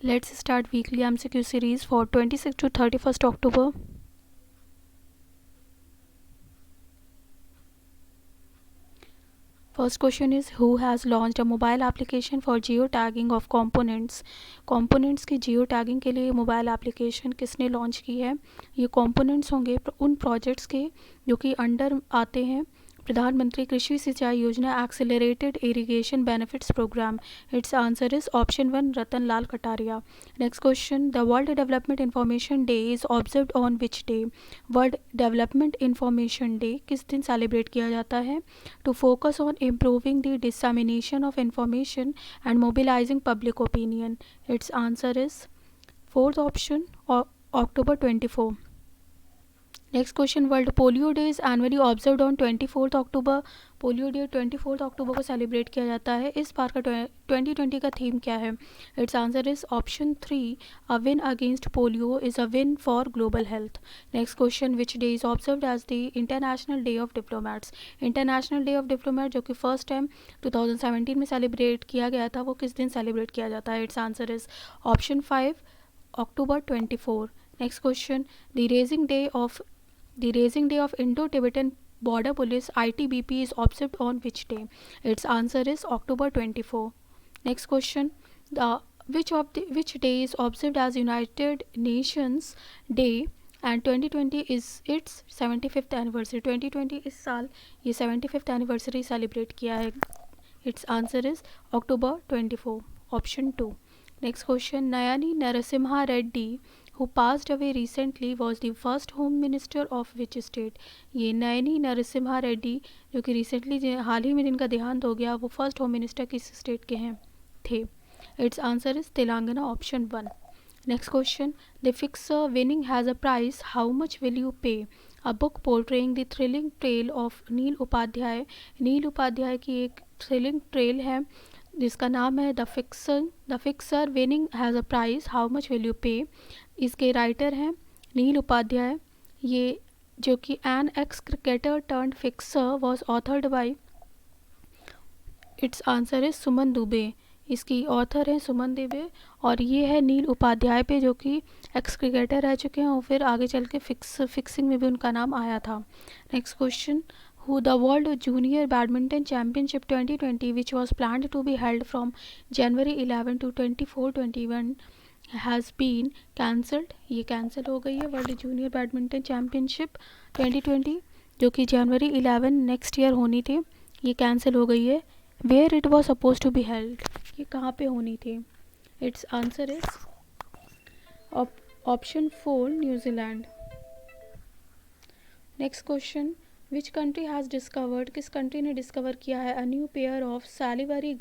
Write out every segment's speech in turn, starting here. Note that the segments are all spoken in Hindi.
Let's start weekly MCQ series for 26 to 31st October. First question is, who has launched a mobile application for geotagging of components? components की geotagging के लिए मोबाइल एप्लीकेशन किसने लॉन्च की है? ये components होंगे उन प्रोजेक्ट्स के जो कि अंडर आते हैं प्रधानमंत्री Krishi Sinchai Yojana accelerated irrigation benefits programme. It's answer is option 1 Ratan Lal Kataria. Next question, the world development information day is observed on which day? World development information day किस दिन सेलिब्रेट किया जाता है? To focus on improving the dissemination of information and mobilising public opinion. It's answer is fourth option, October 24. Next question, world polio day is annually observed on 24 October. Polio day 24 अक्टूबर को सेलिब्रेट किया जाता है. इस बार का 2020 का थीम क्या है? It's answer is option 3, a win against polio is a win for global health. Next question, which day is observed as the international day of diplomats? International day of diplomat जो कि फर्स्ट टाइम 2017 में सेलिब्रेट किया गया था, वो किस दिन सेलिब्रेट किया जाता है? It's answer is option 5, October 24. Next question, The raising day of Indo-Tibetan Border Police (ITBP) is observed on which day? Its answer is October 24. Next question, which day is observed as United Nations Day and 2020 is its 75th anniversary? 2020 इस साल ये 75th anniversary सेलिब्रेट किया है. Its answer is October 24, option 2. Next question, Nayani Narasimha Reddy, who passed away recently, was the first home minister of which state? ये नयनी नरसिम्हा रेड्डी जो कि रिसेंटली हाल ही में जिनका देहांत हो गया, वो फर्स्ट होम मिनिस्टर किस स्टेट के हैं थे? It's answer is Telangana, option 1. Next question, the fixer winning has a price, how much will you pay? A book portraying the thrilling trail of Neel Upadhyay. Neel Upadhyay की एक थ्रिलिंग ट्रेल है जिसका नाम है the fixer winning has a prize, how much will you pay. इसके राइटर हैं नील उपाध्याय. ये जो कि N x cricketer turned fixer was authored by. It's answer is Suman Dubey. इसकी ऑथर है सुमन दुबे और ये है नील उपाध्याय पे जो कि एक्स क्रिकेटर रह चुके हैं और फिर आगे चल के फिक्सिंग में भी उनका नाम आया था. Next question, who the World Junior Badminton Championship 2020, which was planned to be held from January 11 to 24-21, has been cancelled. ये कैंसिल हो गई है वर्ल्ड जूनियर बैडमिंटन चैम्पियनशिप 2020 जो कि जनवरी 11 नेक्स्ट ईयर होनी थी, ये कैंसिल हो गई है. Where it was suppose to be held, ये कहाँ पे होनी थी? It's answer is option 4, New Zealand. Next question, which country has discovered, किस कंट्री ने डिस्कवर किया है a new pair of salivary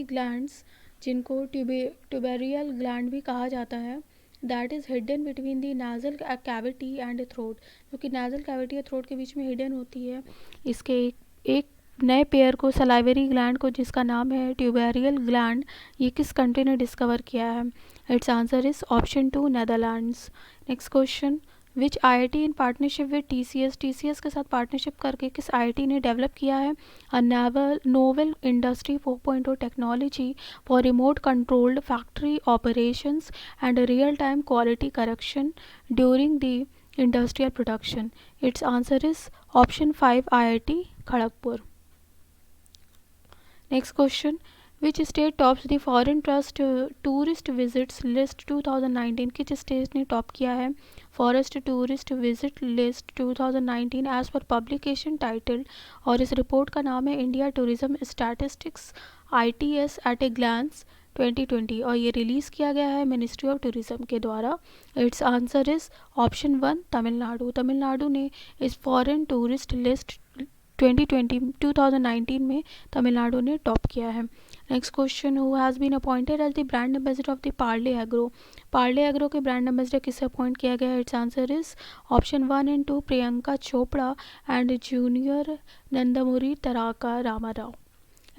glands जिनको ट्यूबेरियल ग्लैंड भी कहा जाता है, that is hidden between the nasal cavity and throat, जो कि नाजल कैविटी या थ्रोट के बीच में हिडन होती है. इसके एक नए पेयर को, सलाइवरी ग्लैंड को, जिसका नाम है ट्यूबेरियल ग्लैंड, ये किस कंट्री ने डिस्कवर किया है? It's answer is option 2, Netherlands. Next question, which I in partnership with TCS के साथ पार्टनरशिप करके किस आई ने डेवलप किया है a novel industry 4.0 technology for remote controlled factory operations and real time quality correction during the industrial production? It's answer is option 5, I Kharagpur. Next question, which state tops the foreign trust tourist visits list 2019? किस स्टेट ने टॉप किया है forest tourist visit list 2019 as per publication title? और इस रिपोर्ट का नाम है India tourism statistics ITS at a glance 2020 और ये रिलीज़ किया गया है मिनिस्ट्री ऑफ टूरिज्म के द्वारा. It's answer is option 1, Tamil Nadu. Tamil Nadu ने इस फॉरेन टूरिस्ट लिस्ट 2019 में तमिलनाडु ने टॉप किया है. Next question, who has been appointed as the brand ambassador of the Parle Agro? Parle Agro के ब्रांड एम्बेसडर किसे अपॉइंट किया गया है? It's answer is option 1 and 2, Priyanka Chopra and junior Nandamuri Taraka Ramarao.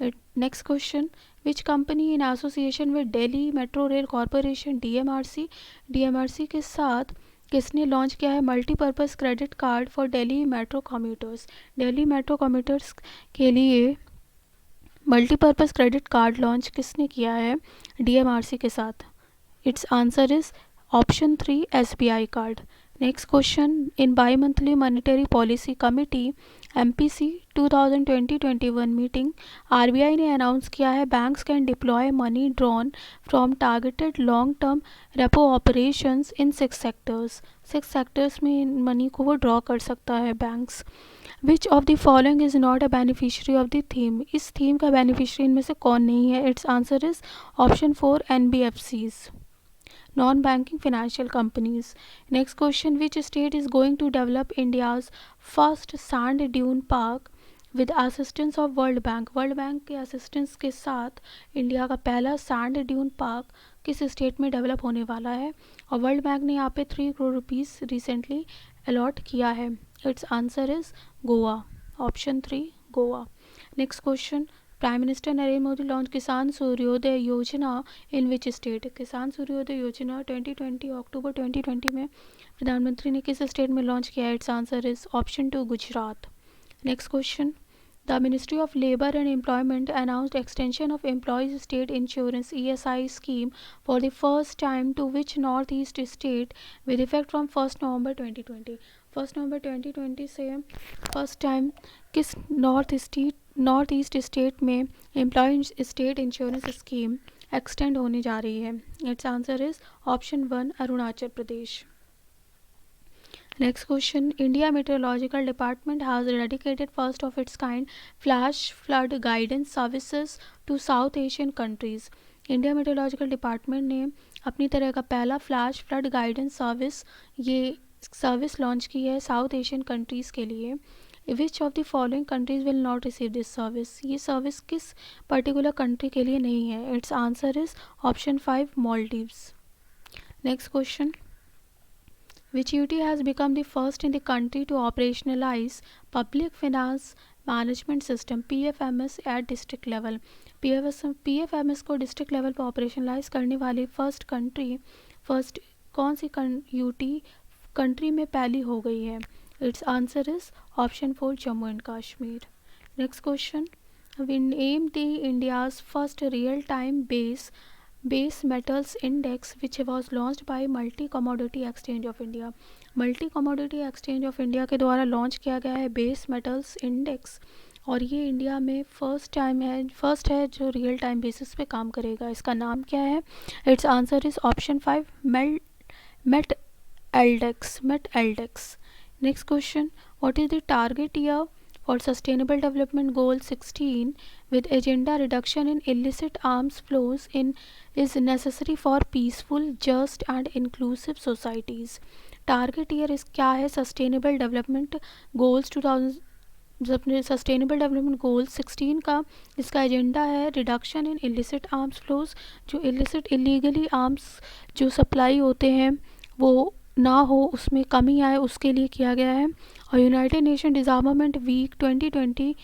Next question, which company in association with Delhi metro rail corporation DMRC के साथ किसने लॉन्च किया है multipurpose credit card for Delhi metro commuters? Delhi metro commuters के लिए मल्टीपर्पज़ क्रेडिट कार्ड लॉन्च किसने किया है डीएमआरसी के साथ? It's answer is option 3 SBI card. Next question, in by monthly monetary policy committee MPC 2020-21 meeting RBI ने अनाउंस किया है banks can deploy money drawn from targeted long term repo operations in 6 sectors. 6 sectors में इन मनी को वो ड्रॉ कर सकता है banks. Which of the following is not a beneficiary of the theme? इस थीम का बेनिफिशियरी इनमें से कौन नहीं है? It's answer is option 4 NBFCs, non-banking financial companies. Next question, which state is going to develop India's first sand dune park with assistance of World Bank? World bank के असिस्टेंस के साथ इंडिया का पहला सैंड ड्यून पार्क किस स्टेट में डेवलप होने वाला है? और वर्ल्ड बैंक ने यहाँ पे 3 करोड़ रुपीस रिसेंटली अलॉट किया है। It's answer is Goa, option 3 Goa. Next question, prime minister Narendra Modi launch किसान सूर्योदय योजना इन विच स्टेट? किसान सूर्योदय योजना 2020 अक्टूबर 2020 में प्रधानमंत्री ने किस स्टेट में लॉन्च किया है? It's answer is option 2 Gujarat. Next question, the ministry of labour and employment announced extension of employees state insurance ESI scheme for the first time to which north east state with effect from 1 नवंबर 2020? 1 नवंबर 2020 से फर्स्ट टाइम किस नॉर्थ ईस्ट स्टेट में employ state insurance scheme extend होने जा रही है? It's answer is option 1 Arunachal Pradesh. Next question, India meteorological department has dedicated first of its kind flash flood guidance services to south Asian countries. India meteorological department ने अपनी तरह का पहला flash flood guidance service launch की है साउथ एशियन कंट्रीज़ के लिए। Which of the following countries will not receive this service? ये सर्विस किस पर्टिकुलर कंट्री के लिए नहीं है? It's answer is option 5 Maldives. Next question, which UT has become the first in the country to operationalise public finance management system PFMS at district level? PFMS को डिस्ट्रिक्ट लेवल पर ऑपरेशनलाइज करने वाली फर्स्ट कौन सी यूटी कंट्री में पहली हो गई है? It's answer is option 4 Jammu and Kashmir. Next question, we name the India's first real time base metals index which was launched by multi commodity exchange of India. Multi commodity exchange of India के द्वारा लॉन्च किया गया है बेस मेटल्स इंडेक्स, और ये इंडिया में फर्स्ट है जो रियल टाइम बेसिस पे काम करेगा। इसका नाम क्या है? इट्स आंसर इज ऑप्शन 5 मेट एल्डेक्स। Next question, what is the target year for Sustainable Development Goal 16 with agenda reduction in illicit arms flows is necessary for peaceful, just and inclusive societies? Target year is क्या है? Sustainable Development Goals 16 का इसका एजेंडा है reduction in illicit arms flows, जो इलीगली आर्म्स जो सप्लाई होते हैं वो ना हो, उसमें कमी आए, उसके लिए किया गया है। और United Nation disarmament week 2020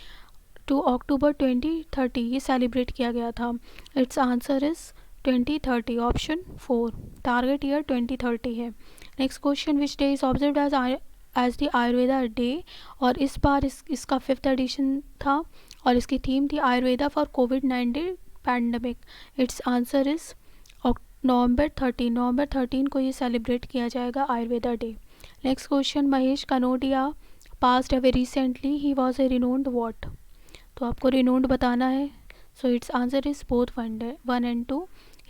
to October 2030 ये सेलिब्रेट किया गया था। It's answer is 2030, option 4। Target year 2030 है। Next question, which day is observed as the Ayurveda day? और इस बार इसका 5th एडिशन था और इसकी थीम थी आयुर्वेदा फॉर कोविड-19 pandemic. Its answer is November 13 को ये सेलिब्रेट किया जाएगा Ayurveda day. Next question, Mahesh Kanodia passed away recently, he was a renowned what? तो आपको रिनोन्ड बताना है। So its answer is both 1 and 2।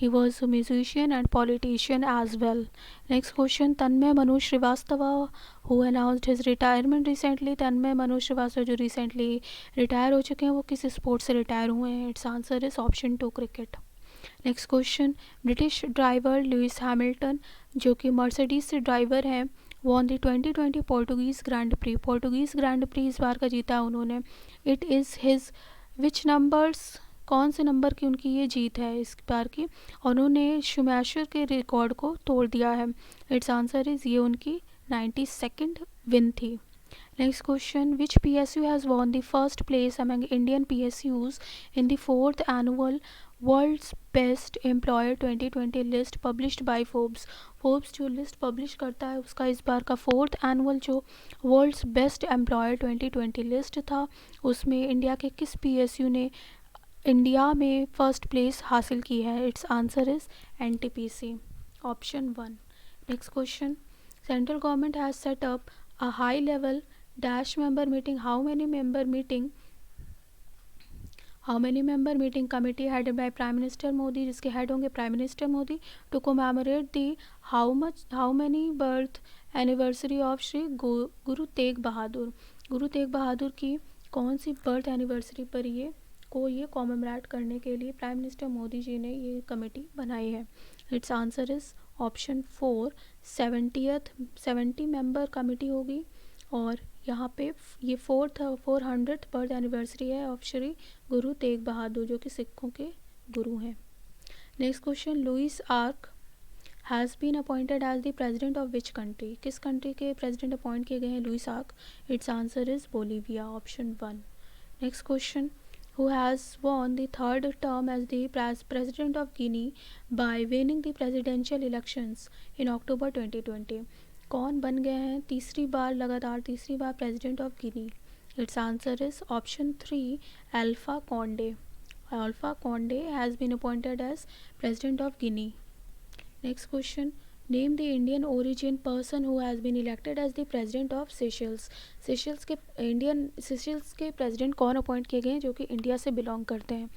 He was musician and politician as well. Next question, Tanmay Manoj Shrivastava who announced his retirement recently? Tanmay Manoj Shrivastava जो रिसेंटली रिटायर हो चुके हैं वो किस स्पोर्ट से रिटायर हुए हैं? Its answer is option 2 cricket. Next question, British driver Lewis Hamilton जो कि मर्सिडीज से ड्राइवर हैं won the 2020 Portuguese grand pre इस बार का जीता उन्होंने। It is his which numbers, कौन से नंबर की उनकी ये जीत है इस बार की? और उन्होंने शुमैशर के रिकॉर्ड को तोड़ दिया है। इट्स आंसर इज़ ये उनकी 92nd विन थी। Next question, which PSU has won the first place among Indian PSUs in the 4th annual world's best employer 2020 list published by Forbes जो लिस्ट पब्लिश करता है उसका इस बार का 4th एनुअल जो वर्ल्ड्स बेस्ट एम्प्लॉयर 2020 लिस्ट था उसमें इंडिया के किस PSU ने इंडिया में फर्स्ट प्लेस हासिल की है? It's answer is NTPC, option 1। Next question, central government has set up a high level dash member meeting, how many member meeting committee headed by prime minister Modi, जिसके हेड होंगे prime minister Modi, to commemorate the how many birth anniversary of Shri Guru Tegh बहादुर। गुरु तेग बहादुर की कौन सी बर्थ एनिवर्सरी पर ये कॉमेमोरेट करने के लिए प्राइम मिनिस्टर मोदी जी ने ये कमेटी बनाई है? It's answer is option 4, 70 member committee होगी। और यहाँ पे ये 400th बर्थ एनिवर्सरी है ऑफ श्री गुरु तेग बहादुर, जो कि सिखों के गुरु हैं। Next question, Luis Arce has been appointed as the president of which country? किस कंट्री के प्रेजिडेंट अपॉइंट किए गए हैं Luis Arce? It's answer is Bolivia, option 1। Next question, who has won the third term as the president of Guinea by winning the presidential elections in October 2020? कौन बन गए हैं तीसरी बार president of Guinea? Its answer is option 3, Alpha Conde. Alpha Conde has been appointed as president of Guinea. Next question, name the Indian origin person who has been elected as the president of Seychelles. Seychelles के प्रेसिडेंट कौन अपॉइंट किए गए हैं जो कि इंडिया से बिलोंग करते हैं?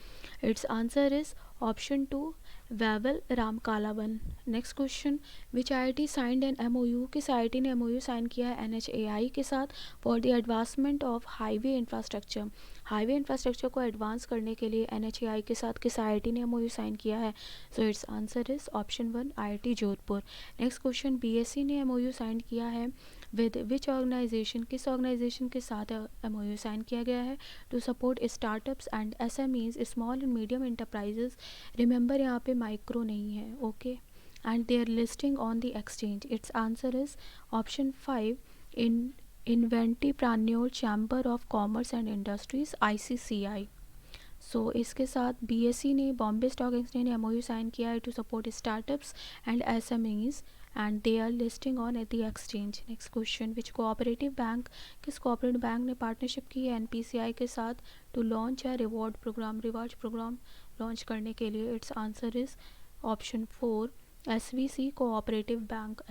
Its answer is option 2, Wavel Ramkalawan. Next question, which IIT signed an MOU? किस IIT ने MOU साइन किया है NHAI के साथ for the advancement of highway infrastructure? Highway infrastructure को एडवांस करने के लिए NHAI के साथ किस IIT ने MOU साइन किया है? So its answer is option 1, IIT Jodhpur. Next question, BSc ने MOU साइन किया है विद विच ऑर्गेनाइजेशन? किस ऑर्गेनाइजेशन के साथ MOU साइन किया गया है? To support startups and SMEs, small and medium enterprises. Remember यहाँ पे माइक्रो नहीं है, okay. And their listing on the exchange. Its answer is option 5, inventipreneur chamber of commerce and industries, ICCI। So इसके साथ BSc ने, बॉम्बे स्टॉक एक्सचेंज ने MOU साइन किया है to support startups and SMEs and they are listing on at the exchange. Next question, which cooperative bank, किस cooperative बैंक ने पार्टनरशिप की है NPCI के साथ to launch a reward programme launch करने के लिए? It's answer is option 4, SVC cooperative bank.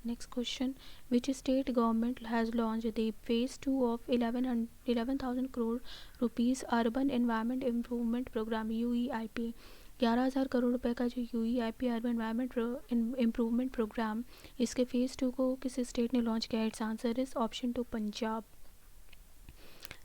Next question, which state government has launch the phase 2 of 11,000 crore rupees urban environment improvement programme UEIP? 11,000 करोड़ रुपए का जो UEIP urban environment improvement programme, इसके फेज़ 2 को किस स्टेट ने लॉन्च किया? It's answer is option 2, Punjab.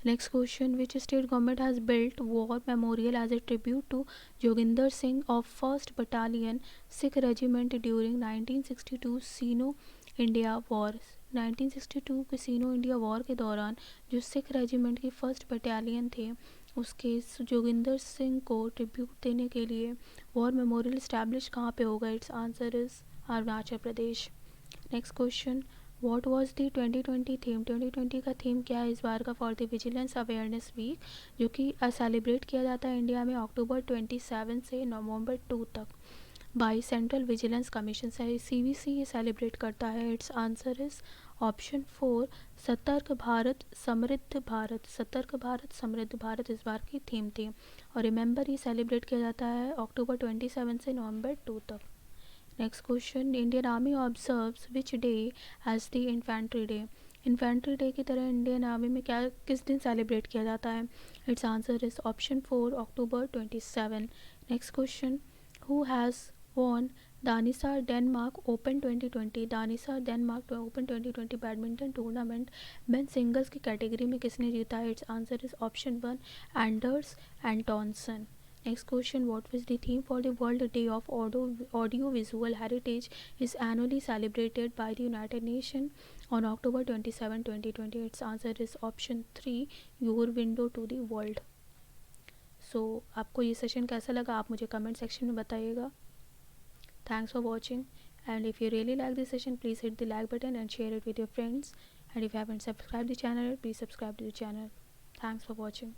Next question, which state government has built war memorial as a tribute to Joginder Singh of 1st battalion Sikh regiment during 1962 Sino India war? 1962 के सीनो इंडिया वॉर के दौरान जो सिख रेजिमेंट की 1st बटालियन थे, उसके जोगिंदर सिंह को ट्रिब्यूट देने के लिए वॉर मेमोरियल इस्टेब्लिश कहाँ पे होगा? It's answer is Arunachal Pradesh. Next question, what was the 2020 theme? 2020 का थीम क्या है इस बार का for the vigilance awareness week, जो कि सेलिब्रेट किया जाता है इंडिया में अक्टूबर 27 से नवंबर 2 तक बाय सेंट्रल विजिलेंस कमीशन से? CVC ये सेलिब्रेट करता है। इट्स आंसर इज ऑप्शन 4, सतर्क भारत समृद्ध भारत इस बार की थीम थी। और रिमेंबर ये सेलिब्रेट किया जाता है अक्टूबर 27 से नवंबर 2 तक। Next question, Indian army observes which day as the infantry day? Infantry day की तरह इंडियन आर्मी में किस दिन सेलिब्रेट किया जाता है? It's answer is option 4, October 27। Next question, who has won Danisa Denmark open 2020? Danisa Denmark open 2020 badminton tournament men singles की कैटेगरी में किसने जीता है? It's answer is option 1, Anders Antonsen. Next question, what was the theme for the world day of audio visual heritage is annually celebrated by the United Nation on October 27, 2020? Its answer is option 3, your window to the world. So आपको ये सेशन कैसा लगा आप मुझे कमेंट सेक्शन में बताइएगा। Thanks for watching, and if you really like this session, please hit the like button and share it with your friends, and if you haven't subscribed the channel, please subscribe to the channel. Thanks for watching.